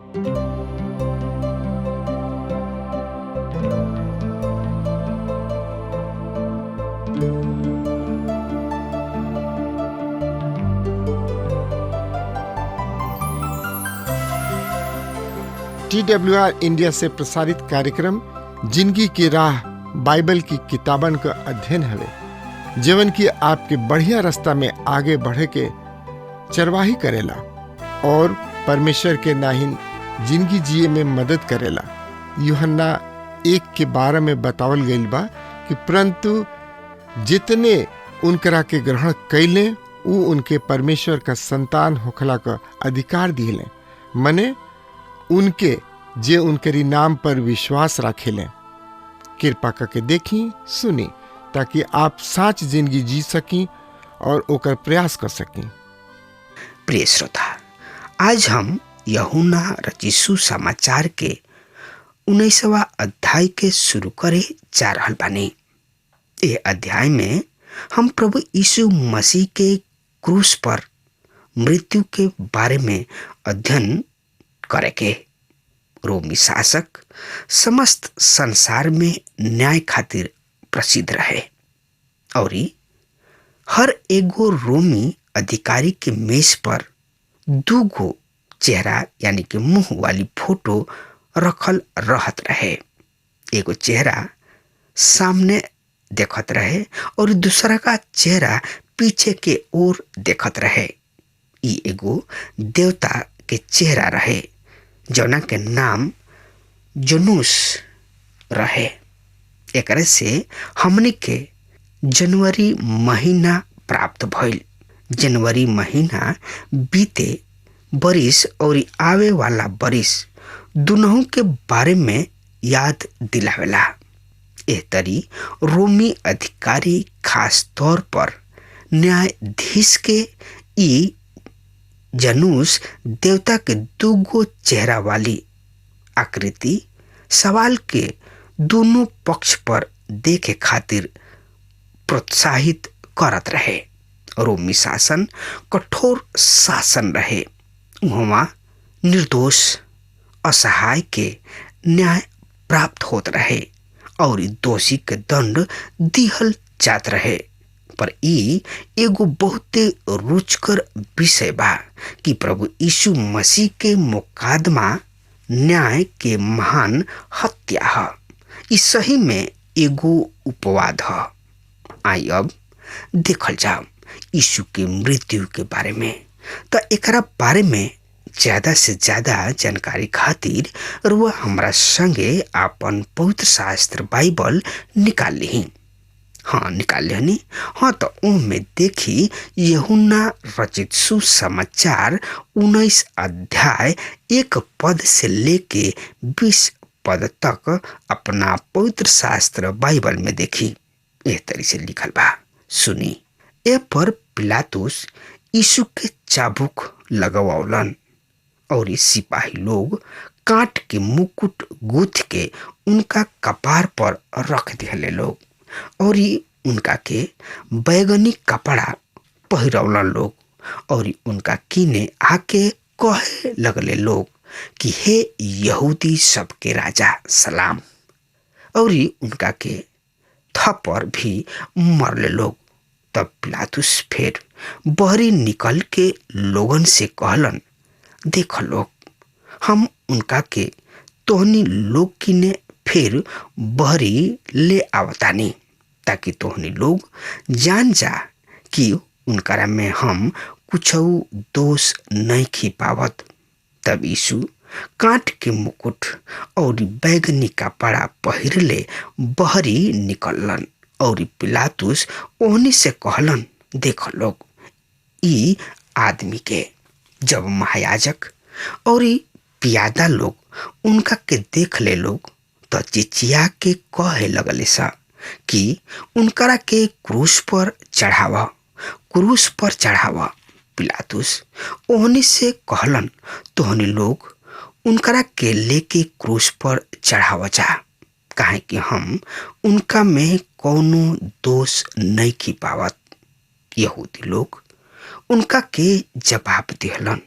TWR India से प्रसारित कार्यक्रम जिंदगी की राह बाइबल की किताबन का अध्ययन हवे, जीवन की आपके बढ़िया रास्ता में आगे बढ़े के चरवाही करेला और परमेश्वर के नाहिन जिंदगी जिए में मदद करेला। यूहन्ना 1:12 में बतावल गईल बा कि परंतु जितने उनकरा के ग्रहण कैले उ उनके परमेश्वर का संतान होखला का अधिकार दिले, मने उनके जे उनके नाम पर विश्वास रखेलें। कृपा करके देखी सुनी ताकि आप साच जिंदगी जी सकी और ओकर प्रयास कर सकी। प्रिय श्रोता, आज हम यूहन्ना रचित सुसमाचार के 19वां अध्याय के शुरू करे जा रहल बानी। ये अध्याय में हम प्रभु यीशु मसीह के क्रूस पर मृत्यु के बारे में अध्ययन करेके। रोमी शासक समस्त संसार में न्याय खातिर प्रसिद्ध रहे और हर एगो रोमी अधिकारी के मेज पर दूगो चेहरा यानी कि मुंह वाली फोटो रखल रहत रहे। एगो चेहरा सामने देखत रहे और दूसरा का चेहरा पीछे के ओर देखत रहे। ई एगो देवता के चेहरा रहे जौना के नाम जनूस रहे। एकरे से हमनी के जनवरी महीना प्राप्त भइल। जनवरी महीना बीते बरिस और आवे वाला बरिस दुनों के बारे में याद दिलावेला। एह तरी रोमी अधिकारी खास तौर पर न्यायाधीश के ई जनूस देवता के दूगो चेहरा वाली आकृति सवाल के दोनों पक्ष पर देखे खातिर प्रोत्साहित करत रहे। रोमी शासन कठोर शासन रहे। वहाँ निर्दोष असहाय के न्याय प्राप्त होत रहे और दोषी के दंड दिहल जात रहे। पर ई एगो बहुते रुचकर विषय बा कि प्रभु यीशु मसीह के मुकदमा न्याय के महान हत्या है। ई सही में एगो उपवाद है। आई अब देखल जाओ यीशु के मृत्यु के बारे में। तो एकरा बारे में ज्यादा से ज्यादा जानकारी खातिर रुआ हमरा संगे आपन पवित्र शास्त्र बाइबल निकाल ली। हाँ, निकाल लिहनी। हाँ, तो उनमें देखी यूहन्ना रचित सुसमाचार 19 अध्याय 1 पद से लेके 20 पद तक अपना पवित्र शास्त्र बाइबल में देखी। एह तरी से लिखल बा, सुनी। ए पर पिलातुस यीशु के चाबुक लगवावलन और सिपाही लोग काट के मुकुट गूंथ के उनका कपार पर रख दिहले लोग और उनका के बैगनी कपड़ा पहिरौलन लोग और उनका कीने आके कहे लगले लोग कि हे यहूदी सबके राजा सलाम, और उनका के थप्पड़ भी मरले लोग। तब पिलातुस फिर बहरी निकल के लोगन से कहलन, देख लोग, हम उनका के तोहनी लोग कीने फिर बहरी ले आवतानी ताकि तोहनी लोग जान जा कि उनकरा में हम कुछ दोष नहीं खिपावत। तब यीशु काट के मुकुट और बैगनी कपड़ा पहिरले बहरी निकलन और पिलातुस ओहनी से कहलन, देख लोग, ई आदमी के। जब महायाजक और पियादा लोग उनका के देख ले लोग तो चिचिया के कहे लगले सा कि उनकरा के क्रूस पर चढ़ावा, क्रूस पर चढ़ावा। पिलातुस ओहनी से कहलन, तोहनी लोग उनकरा के लेके क्रूस पर चढ़ावा जा, काहे कि हम उनका में कोनो दोष नहीं खिपावत। यहूदी लोग उनका के जवाब दिहलन,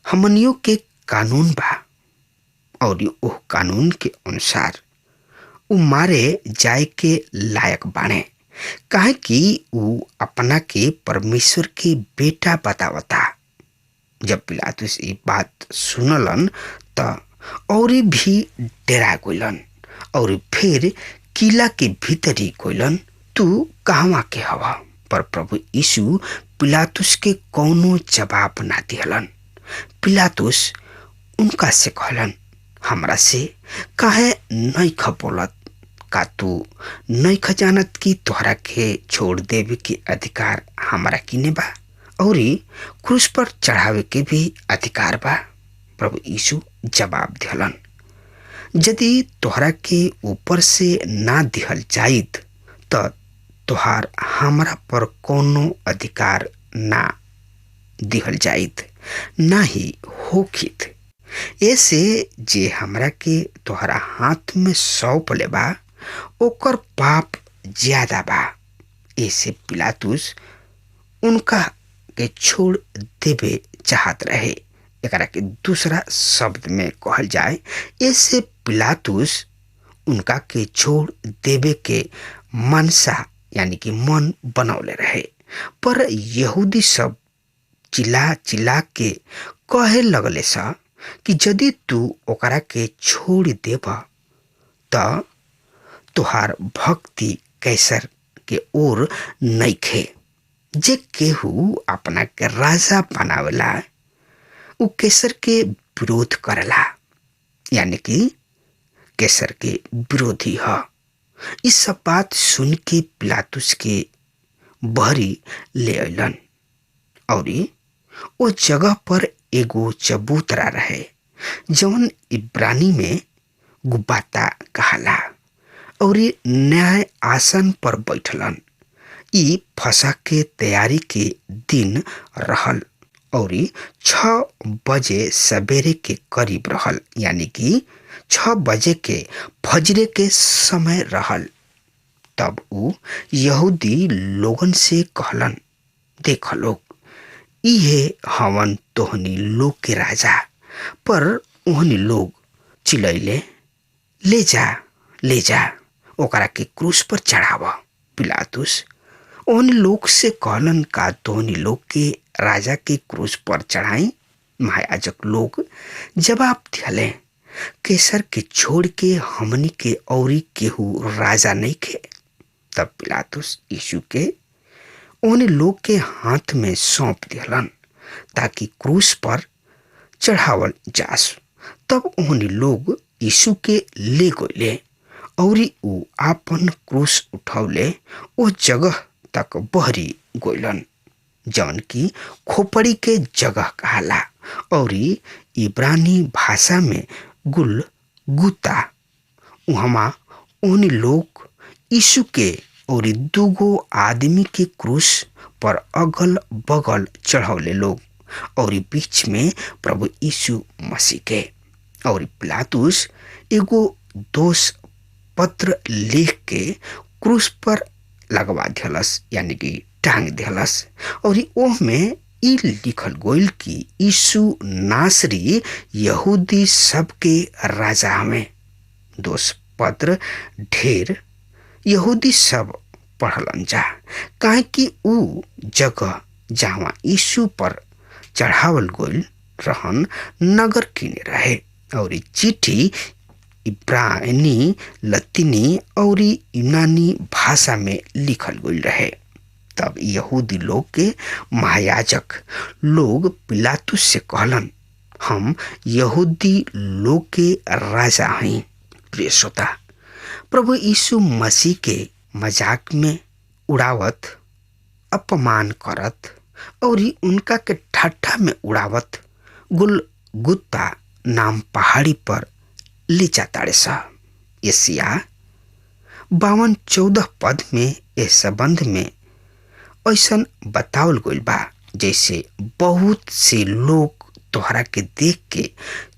हमनियों के कानून बा और ओह कानून के अनुसार उ मारे जाए के लायक बाणे, काहे कि उ अपना के परमेश्वर के बेटा बतावता। जब पिलातुस ये बात सुनलन त और भी डरा गइलन और फिर किला के भीतर ही गइलन, तू कहवा के हवा? पर प्रभु यीशु पिलातुस के कौनो जवाब ना दिहलन। पिलातुस उनका से कहलन, हमरा से काहे नहीं बोलत? का तू नहीं जानत कि तोहरा के छोड़ देवे के अधिकार हमारा किने बा और क्रूस पर चढ़ावे के भी अधिकार बा? प्रभु यीशु जवाब दिहलन, यदि तोहरा के ऊपर से ना दिहल जाइत त तोहार हमरा पर कोनो अधिकार ना दिहल जाइत, ना ही होखित। ऐसे जे हमरा के तोहरा हाथ में सौंप ले बा ओकर पाप ज्यादा बा। ऐसे पिलातुस उनका के छोड़ देवे चाहत रहे। एकरा के दूसरा शब्द में कहल जाए, ऐसे पिलातुस उनका के छोड़ देवे के मनसा यानी कि मन बनौले रहे। पर यहूदी सब चिल्ला चिल्ला के कहे लगले सा कि यदि तू ओकरा के छोड़ देब त तुहार भक्ति कैसर के ओर नइखे। जे केहू अपना के राजा बनावेला उ कैसर के विरोध करेला, यानी कि कैसर के विरोधी ह। इस सब बात सुन के पिलातुस के बहरी ले अइलन और वो जगह पर एगो चबूतरा रहे जौन इब्रानी में गुब्बाता कहाला और न्याय आसन पर बैठलन। ई फसह के तैयारी के दिन रहल और 6 बजे सवेरे के करीब रहल, यानी कि 6 बजे के फजरे के समय रहल। तब उ यहूदी लोगन से कहलन, देख लोग, इहे हवन तोहनी लोग के राजा। पर ओहनी लोग चिल्लैले, ले जा ले जा, ओकरा के क्रूस पर चढ़ावा। पिलातुस ओहनी लोग से कहलन, का तोहनी लोग के राजा के क्रूस पर चढ़ाई? महायाजक लोग जवाब दिहले, कैसर के छोड़ के हमनी के औरी केहू राजा नहीं के। तब पिलातुस यीशु के ओहनी लोग के हाथ में सौंप दिहलन ताकि क्रूस पर चढ़ावल जास। तब ओहनी लोग यीशु के ले गइले और उ आपन क्रूस उठौले ओ जगह तक बहरी गइलन जौन की खोपड़ी के जगह कहाला और इब्रानी भाषा में गुलगुता। उहमा ओहनी लोग यीशु के और 2 आदमी के क्रूस पर अगल बगल चढ़ौले लोग और बीच में प्रभु यीशु मसीह के। और पिलातुस एगो दोष पत्र लिख के क्रूस पर लगवा दिहलस, यानी कि टांग दिहलस। और ओह में ई लिखल गइल कि यीशु नासरी यहूदी सबके राजा हमें। दोष पत्र ढेर यहूदी सब पढ़लन जा, काहे कि उ जगह जहाँ यीशु पर चढ़ावल गइल रहन नगर किने रहे और चिट्ठी इब्रानी, लतीनी और यूनानी भाषा में लिखल गइल रहे। तब यहूदी लोग के महायाजक लोग पिलातुस से कहलन, हम यहूदी लोग के राजा हई। प्रिय श्रोता, प्रभु यीशु मसीह के मजाक में उड़ावत, अपमान करत और उनका के ठट्ठा में उड़ावत गुलगुता नाम पहाड़ी पर ले जाताड़े सा। यसिया 52:14 पद में इस संबंध में ऐसन बतावल गइल बा, जैसे बहुत से लोग तोहरा के देख के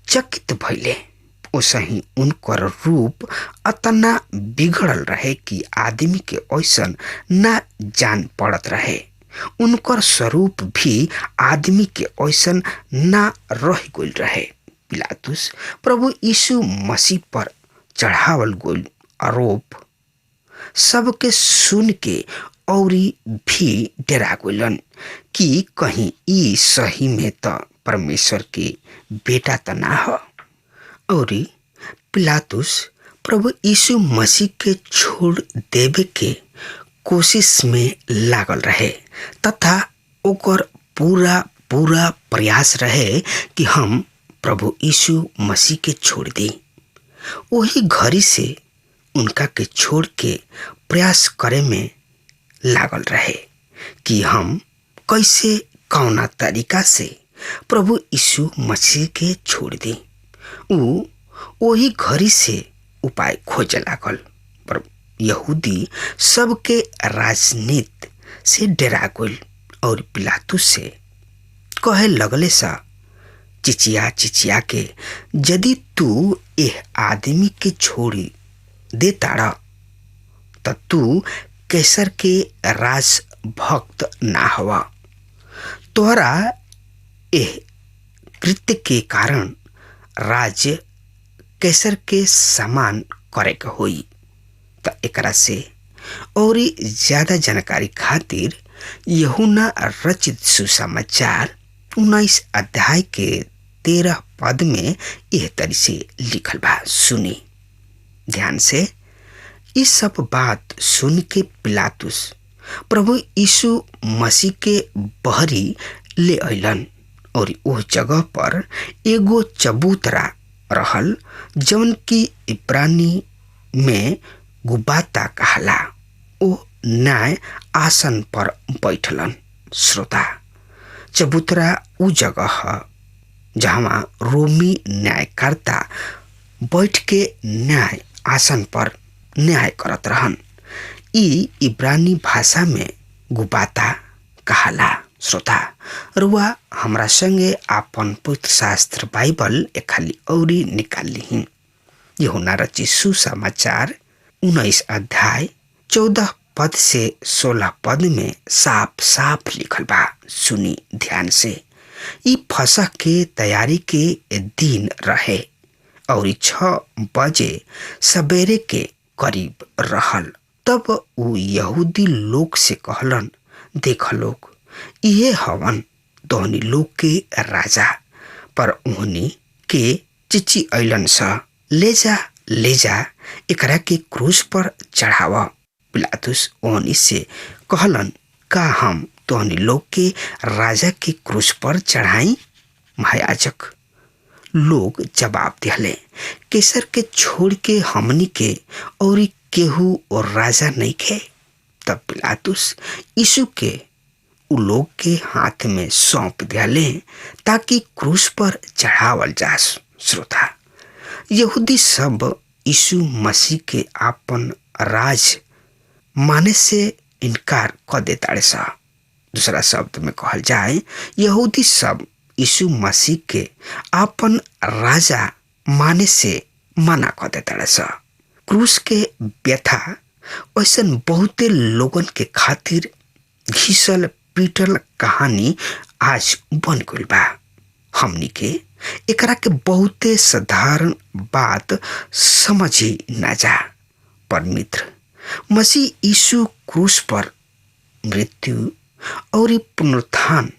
चकित भइले, ओसही उनकर रूप अतना बिगड़ल रहे कि आदमी के ऐसन ना जान पड़त रहे। उनकर स्वरूप भी आदमी के ऐसन ना रह गइल रहे। पिलातुस प्रभु यीशु मसीह पर चढ़ावल गइल आरोप सबके सुन के औरी भी डरा गइलन कि कहीं ई सही में त परमेश्वर के बेटा त ना ह। औरी पिलातुस प्रभु यीशु मसीह के छोड़ देवे के कोशिश में लागल रहे तथा ओकर पूरा पूरा प्रयास रहे कि हम प्रभु यीशु मसीह के छोड़ दी। वही घड़ी से उनका के छोड़ के प्रयास करे में लागल रहे कि हम कैसे कौना तरीका से प्रभु यीशु मसीह के छोड़ दी। वही घड़ी से उपाय खोजे लागल, पर यहूदी सबके राजनीति से डरा गइल और पिलातुस से कहे लगले सा चिचिया चिचिया के यदि तू एह आदमी के छोड़ी दे ताड़ा त तू कैसर के राजभक्त ना हवा। तोहरा एह कृत्य के कारण राज्य कैसर के समान करे के होई। त एकरा से और ज्यादा जानकारी खातिर यूहन्ना रचित सुसमाचार 19 अध्याय के 13 पद में यह तरी से लिखल बा, सुनी ध्यान से। इस सब बात सुन के पिलातुस प्रभु यीशु मसीह के बहरी ले अइलन और उस जगह पर एगो चबूतरा रहल जौन की इब्रानी में गुबाता कहला। ओ न्याय आसन पर बैठलन। श्रोता, चबूतरा उ जगह है जहाँ रोमी न्यायकर्ता बैठ के न्याय आसन पर न्याय करत रहन। ई इब्रानी भाषा में गुबाता कहला। श्रोता, रुआ हमरा संगे आपन पवित्र शास्त्र बाइबल खाली औरी निकाल ली। यूहन्ना रचित सुसमाचार 19 अध्याय 14 पद से 16 पद में साफ साफ लिखल बा, सुनी ध्यान से। ई फसह के तैयारी के दिन रहे और 6 बजे सवेरे के करीब रहल। तब उ यहूदी लोग से कहलन, देख लोग, ये हवन तोहनी लोग के राजा। पर उहनी के चिची अइलन सा, ले जा एकरा के क्रूस पर चढ़ावा। पिलातुस ओहनी से कहलन, का हम तोहनी लोग के राजा के क्रूस पर चढ़ाई? महायाजक लोग जवाब दिहले, कैसर के छोड़ के हमनी के और केहू और राजा नहीं खे। तब पिलातुस यीशु के उ लोग के हाथ में सौंप दिले ताकि क्रूस पर चढ़ावल जा। श्रोता, यहूदी सब यीशु मसीह के आपन राज माने से इनकार कर देता सा। दूसरा शब्द में कहल जाए, यहूदी सब यीशु मसीह के आपन राजा माने से मना कर देता सा। क्रूस के व्यथा ऐसन बहुते लोगन के खातिर घिसल पीटल कहानी आज बन गइल बा। हमनी के एकरा के बहुते साधारण बात समझ ही ना जा। पर मित्र, मसीह यीशु क्रूस पर मृत्यु और पुनरुत्थान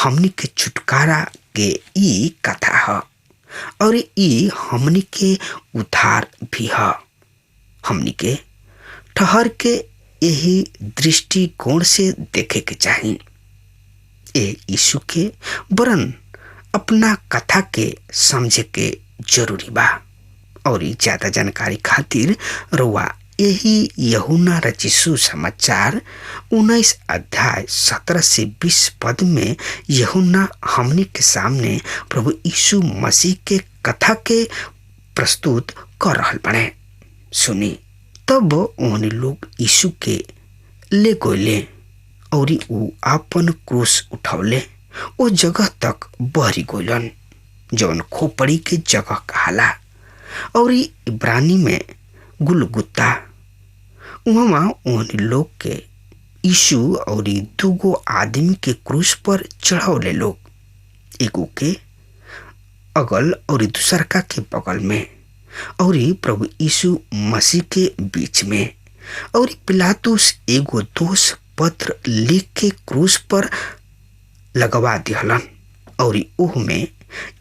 हमनी के छुटकारा के ई कथा है और ई हमनी के उद्धार भी है। हमनी के ठहर के यही दृष्टिकोण से देखे के चाहिए। ए यीशु के वरन अपना कथा के समझे के जरूरी बा। और ज्यादा जानकारी खातिर रुआ यही यूहन्ना रचित सुसमाचार 19 अध्याय 17 से 20 पद में यूहन्ना हमनी के सामने प्रभु यीशु मसीह के कथा के प्रस्तुत कर रहल बने। सुनी, तब उन्हें लोग यीशु के ले गोले और उ आपन क्रूस उठौले ओ जगह तक बहरी गोलन जौन खोपड़ी के जगह कहला और इब्रानी में गुलगुता। वहाँ उन्हें लोग के यीशु और 2 आदमी के क्रूस पर चढ़ौले लोग, एगो के अगल और दूसरका के बगल में, और प्रभु यीशु मसीह के बीच में। और पिलातुस एगो दोष पत्र लिख के क्रूस पर लगवा दिहलन, और ओह में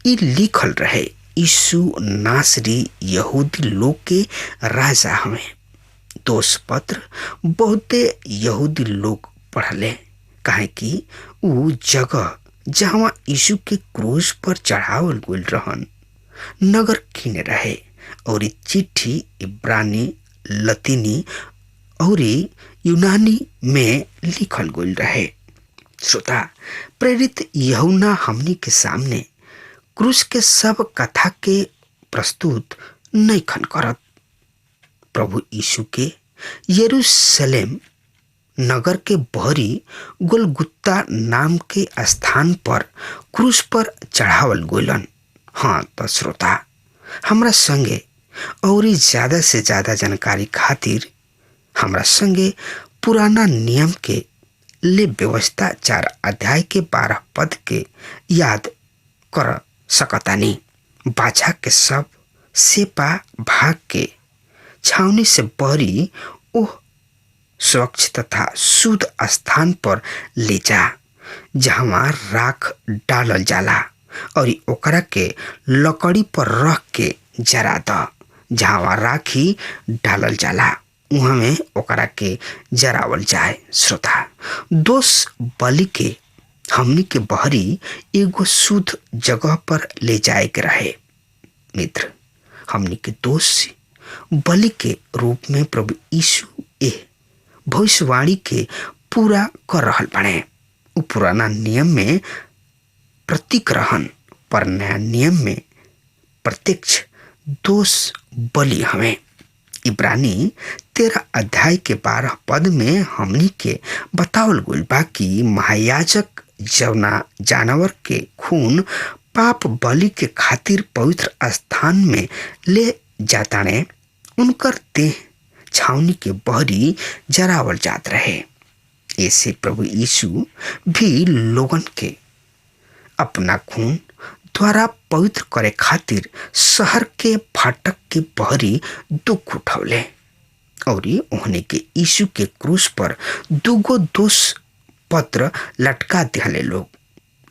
ई लिखल रहे, यीशु नासरी यहूदी लोग के राजा हमें। दोष पत्र बहुते यहूदी लोग पढ़ले, काहे कि ऊ जगह जहाँ यीशु के क्रूस पर चढ़ावल गइल रहन नगर किने रहे, और चिट्ठी इब्रानी, लतीनी और यूनानी में लिखल गइल रहे। श्रोता, प्रेरित यूहन्ना हमनी के सामने क्रूस के सब कथा के प्रस्तुत नहीं खन करत। प्रभु यीशु के यरूशलेम नगर के बहरी गोलगुत्ता नाम के स्थान पर क्रूस पर चढ़ावल गोलन। हाँ तो श्रोता, हमरा संगे और ज्यादा से ज्यादा जानकारी खातिर हमरा संगे पुराना नियम के ले व्यवस्था 4 अध्याय के 12 पद के याद कर सकतानी। बाछा के सब सेपा भाग के छावनी से बहरी ओह स्वच्छ तथा शुद्ध स्थान पर ले जा, जहाँ राख डालल जाला, और ओकरा के लकड़ी पर रख के जरा द। जहाँ राखी डालल जाला उहाँ में ओकरा के जरावल जाए। श्रोता, दोष बलि के हमनी के बहरी एगो शुद्ध जगह पर ले जाए के रहे। मित्र, हमनी के दोष बलि के रूप में प्रभु यीशु भविष्यवाणी के पूरा कर रहल बाड़े। उ पुराना नियम में प्रतीक रहन, पर नया नियम में प्रत्यक्ष दोष बलि हमें। इब्रानी 13 अध्याय के 12 पद में हमनी के बतावल गइल बा कि महायाजक जवना जानवर के खून पाप बलि के खातिर पवित्र स्थान में ले जाताने, उनकर देह छावनी के बहरी जरावल जात रहे। ऐसे प्रभु यीशु भी लोगन के अपना खून द्वारा पवित्र करे खातिर शहर के फाटक के बहरी दुख उठौले, और उन्हें के यीशु के क्रूस पर दुगो दोष पत्र लटका दिहले लोग,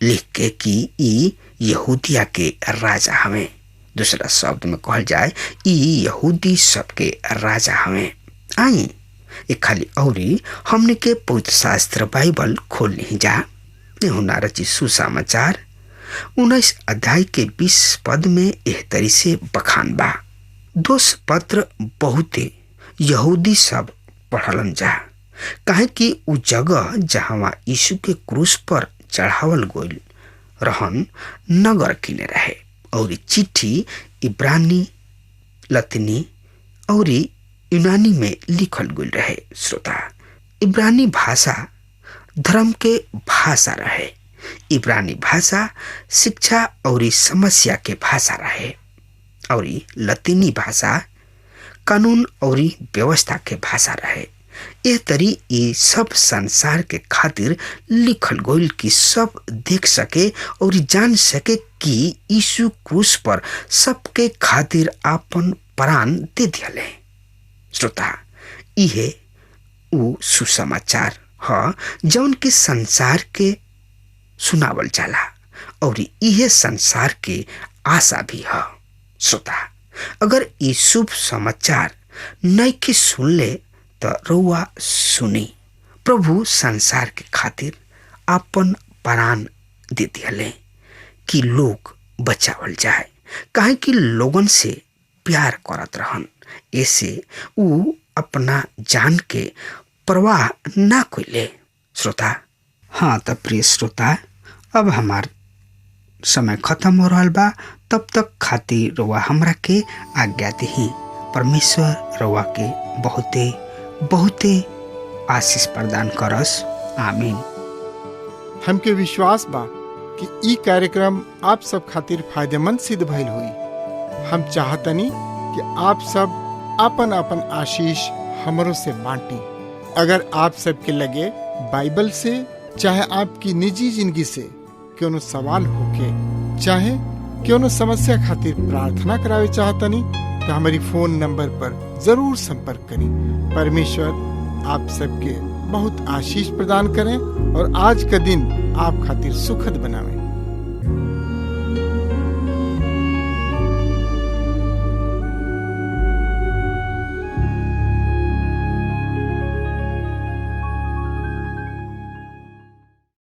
लिख के कि ई यहूदिया के राजा हमें। दूसरा शब्द में कहल जाए, ई यहूदी सबके राजा हमें। आई एक खाली औरी हमने के पवित्र शास्त्र बाइबल खोल नहीं जा। यूहन्ना रचित सुसमाचार 19 अध्याय के 20 पद में एह तरी से बखान बा। दोष पत्र बहुते यहूदी सब पढ़लन जा, काहे कि उ जगह जहाँ यीशु के क्रूस पर चढ़ावल गइल रहन नगर किने रहे, और चिट्ठी इब्रानी, लतीनी और यूनानी में लिखल गइल रहे। श्रोता, इब्रानी भाषा धर्म के भाषा रहे। इब्रानी भाषा शिक्षा और समस्या के भाषा रहे, और लतीनी भाषा कानून और व्यवस्था के भाषा रहे। यह तरी ये सब संसार के खातिर लिखल गइल कि सब देख सके और जान सके कि यीशु क्रूस पर सबके खातिर आपन प्राण दे दिले। श्रोता, इहे उ सुसमाचार ह जौन के संसार के सुनावल जाला, और इहे संसार के आशा भी है। श्रोता, अगर ये शुभ समाचार नहीं के सुन ले तो रउआ सुनी। प्रभु संसार के खातिर आपन प्राण दे दिले कि लोग बचावल जाए, काहे कि लोगन से प्यार करत रहन। ऐसे उ अपना जान के परवाह ना कइले। श्रोता, हाँ तो प्रिय श्रोता, अब हमार समय खत्म हो रहा बा। तब तक खातिर रउआ हमरा के आज्ञा दही। परमेश्वर रउआ के बहुते बहुते आशीष प्रदान करस। आमीन। हमके विश्वास बा कि ई कार्यक्रम आप सब खातिर फायदेमंद सिद्ध भइल हुई। हम चाहतनी कि आप सब आपन आपन आशीष हमरों से बांटी। अगर आप सबके लगे बाइबल से चाहे आपकी निजी जिंदगी से कोनो सवाल होके, चाहे क्यों समस्या खातिर प्रार्थना करावे चाहतनी तो हमारी फोन नंबर पर जरूर संपर्क करें। परमेश्वर आप सबके बहुत आशीष प्रदान करें और आज का दिन आप खातिर सुखद बनावे।